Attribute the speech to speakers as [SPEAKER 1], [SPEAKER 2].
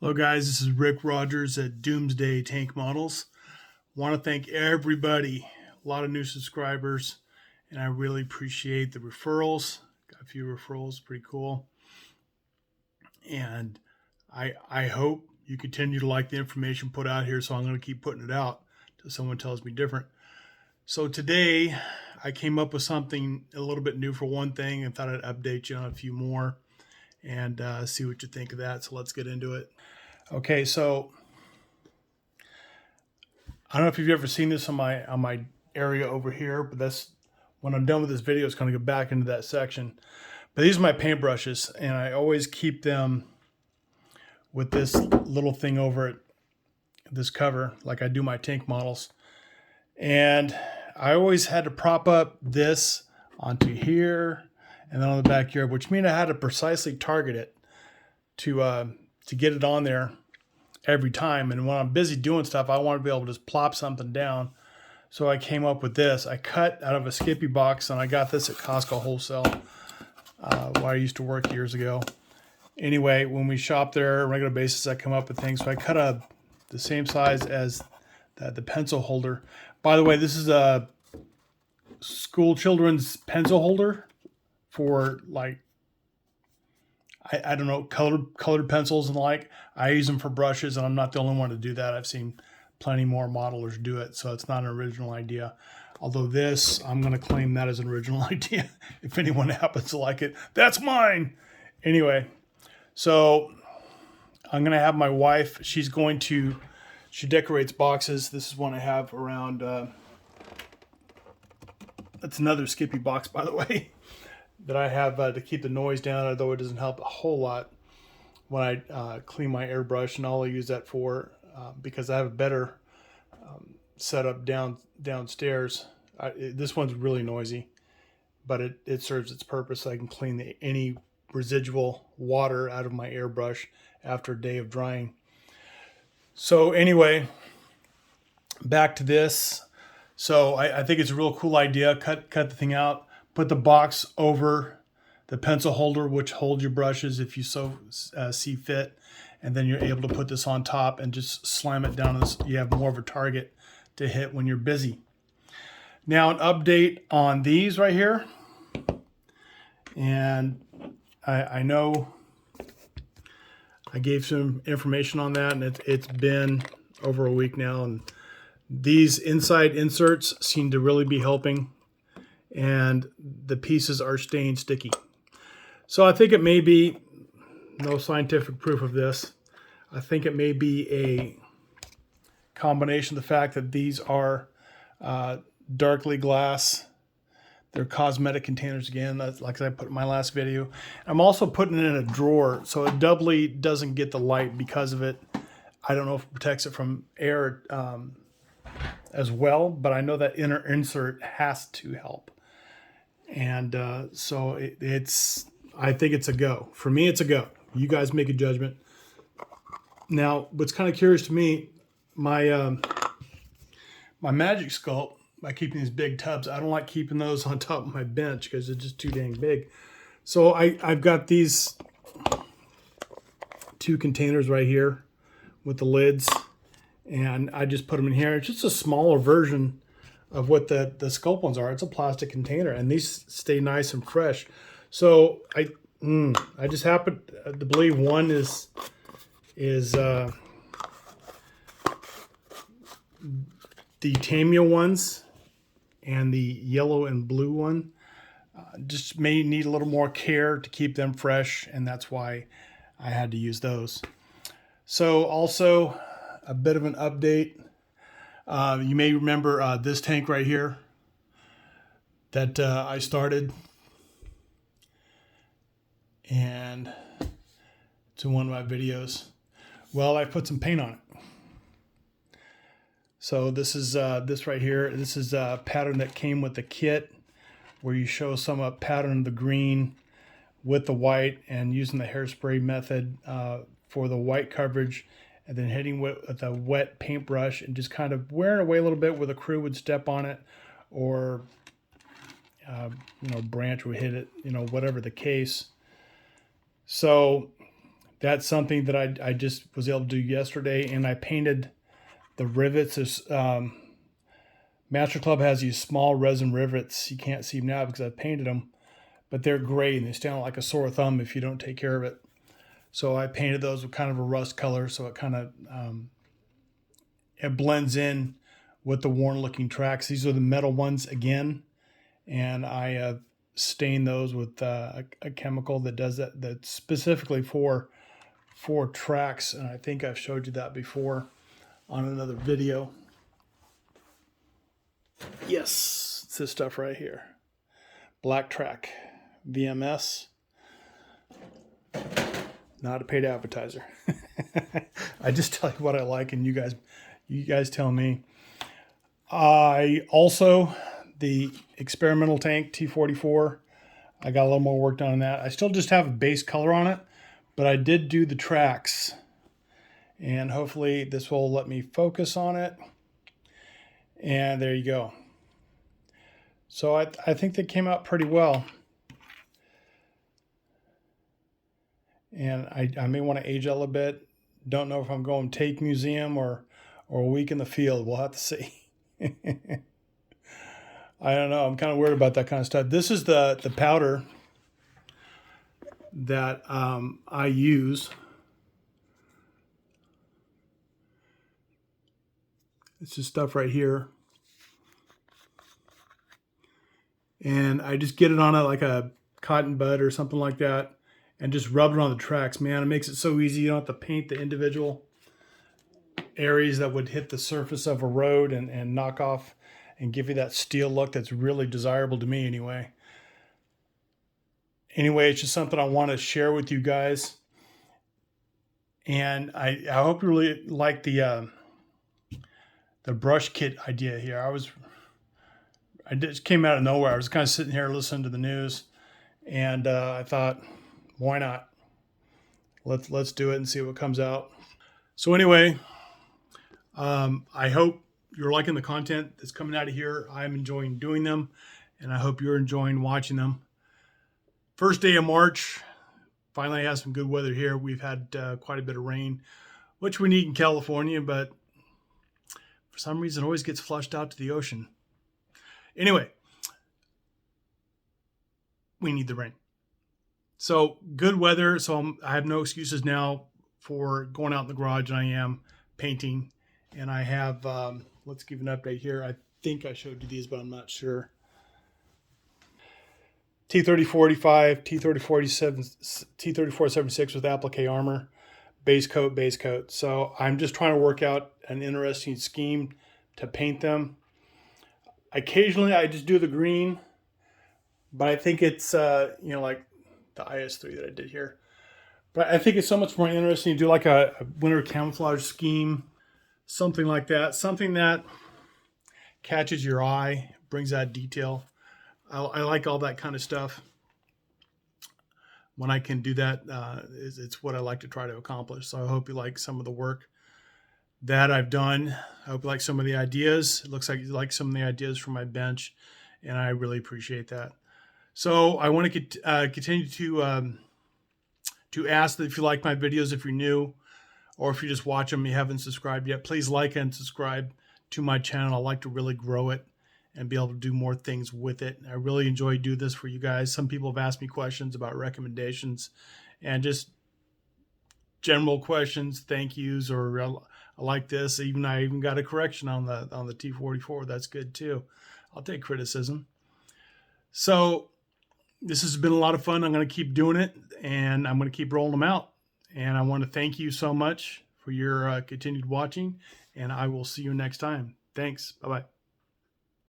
[SPEAKER 1] Hello guys, this is Rick Rogers at Doomsday Tank Models. Want to thank everybody, a lot of new subscribers, and I really appreciate the referrals. Got a few referrals, pretty cool. And I hope you continue to like the information put out here, so I'm going to keep putting it out till someone tells me different. So today I came up with something a little bit new for one thing and thought I'd update you on a few more and see what you think of that. So let's get into it. Okay, so I don't know if you've ever seen this on my area over here, but that's when I'm done with this video, it's going to go back into that section. But these are my paintbrushes, and I always keep them with this little thing over it, this cover, like I do my tank models. And I always had to prop up this onto here and then on the backyard, which means I had to precisely target it to get it on there every time. And when I'm busy doing stuff, I want to be able to just plop something down. So I came up with this. I cut out of a Skippy box, and I got this at Costco wholesale where I used to work years ago. Anyway, when we shop there on a regular basis, I come up with things. So I cut the same size as the pencil holder. By the way, this is a school children's pencil holder for, like, I don't know, colored pencils and the like. I use them for brushes, and I'm not the only one to do that. I've seen plenty more modelers do it, so it's not an original idea. Although this, I'm going to claim that as an original idea. If anyone happens to like it, that's mine. Anyway, so I'm going to have my wife, she decorates boxes. This is one I have around, that's another Skippy box, by the way, that I have to keep the noise down, although it doesn't help a whole lot when I clean my airbrush, and all I use that for, because I have a better setup downstairs. This one's really noisy, but it serves its purpose. I can clean any residual water out of my airbrush after a day of drying. So anyway, back to this. So I think it's a real cool idea. Cut the thing out. Put the box over the pencil holder, which holds your brushes if you so see fit. And then you're able to put this on top and just slam it down. You have more of a target to hit when you're busy. Now, an update on these right here. And I know I gave some information on that, and it's been over a week now. And these inside inserts seem to really be helping, and the pieces are staying sticky. So I think it may be, no scientific proof of this, I think it may be a combination of the fact that these are darkly glass. They're cosmetic containers again, like I put in my last video. I'm also putting it in a drawer, so it doubly doesn't get the light because of it. I don't know if it protects it from air as well, but I know that inner insert has to help. And so I think it's a go. For me, it's a go. You guys make a judgment. Now, what's kind of curious to me, my Magic Sculpt, by keeping these big tubs, I don't like keeping those on top of my bench because they're just too dang big. So I've got these two containers right here with the lids, and I just put them in here. It's just a smaller version of what the Sculpt ones are. It's a plastic container, and these stay nice and fresh. So I just happen to believe one is the Tamiya ones, and the yellow and blue one just may need a little more care to keep them fresh, and that's why I had to use those. So also a bit of an update. You may remember this tank right here that I started, and it's in one of my videos. Well, I put some paint on it. So this is this right here. This is a pattern that came with the kit, where you show some pattern of the green with the white, and using the hairspray method for the white coverage, and then hitting with a wet paintbrush and just kind of wearing away a little bit where the crew would step on it, or branch would hit it, whatever the case. So That's something that I just was able to do yesterday, and I painted the rivets. Master Club has these small resin rivets. You can't see them now because I painted them, but they're gray and they stand out like a sore thumb if you don't take care of it. So I painted those with kind of a rust color, so it kind of it blends in with the worn looking tracks. These are the metal ones again, and I have stained those with a chemical that does that, that's specifically for tracks, and I think I've showed you that before on another video. Yes, it's this stuff right here. Black Track VMS. Not a paid advertiser. I just tell you what I like, and you guys tell me. I also, the experimental tank T44, I got a little more work done on that. I still just have a base color on it, but I did do the tracks, and hopefully this will let me focus on it. And there you go. So I think they came out pretty well. And I may want to age it a little bit. Don't know if I'm going take museum or a week in the field. We'll have to see. I don't know. I'm kind of worried about that kind of stuff. This is the powder that I use. It's just stuff right here. And I just get it on like a cotton bud or something like that and just rub it on the tracks. Man, it makes it so easy. You don't have to paint the individual areas that would hit the surface of a road and knock off and give you that steel look that's really desirable to me anyway. Anyway, it's just something I want to share with you guys. And I hope you really like the brush kit idea here. I just came out of nowhere. I was kind of sitting here listening to the news, and I thought, why not? Let's do it and see what comes out. So anyway, I hope you're liking the content that's coming out of here. I'm enjoying doing them, and I hope you're enjoying watching them. First day of March, finally have some good weather here. We've had quite a bit of rain, which we need in California, but for some reason it always gets flushed out to the ocean. Anyway, we need the rain. So good weather. So I have no excuses now for going out in the garage, and I am painting. And I have, let's give an update here. I think I showed you these, but I'm not sure. T3045, T3047, T3476 with applique armor, base coat. So I'm just trying to work out an interesting scheme to paint them. Occasionally I just do the green, but I think it's, like the IS3 that I did here. But I think it's so much more interesting to do like a winter camouflage scheme, something like that. Something that catches your eye, brings out detail. I like all that kind of stuff. When I can do that, it's what I like to try to accomplish. So I hope you like some of the work that I've done. I hope you like some of the ideas. It looks like you like some of the ideas from my bench, and I really appreciate that. So I want to continue to ask that if you like my videos, if you're new, or if you just watch them, you haven't subscribed yet, please like and subscribe to my channel. I like to really grow it and be able to do more things with it. I really enjoy doing this for you guys. Some people have asked me questions about recommendations and just general questions, thank yous, or I like this. I even got a correction on the T44. That's good too. I'll take criticism. So this has been a lot of fun. I'm going to keep doing it, and I'm going to keep rolling them out. And I want to thank you so much for your continued watching, and I will see you next time. Thanks. Bye-bye.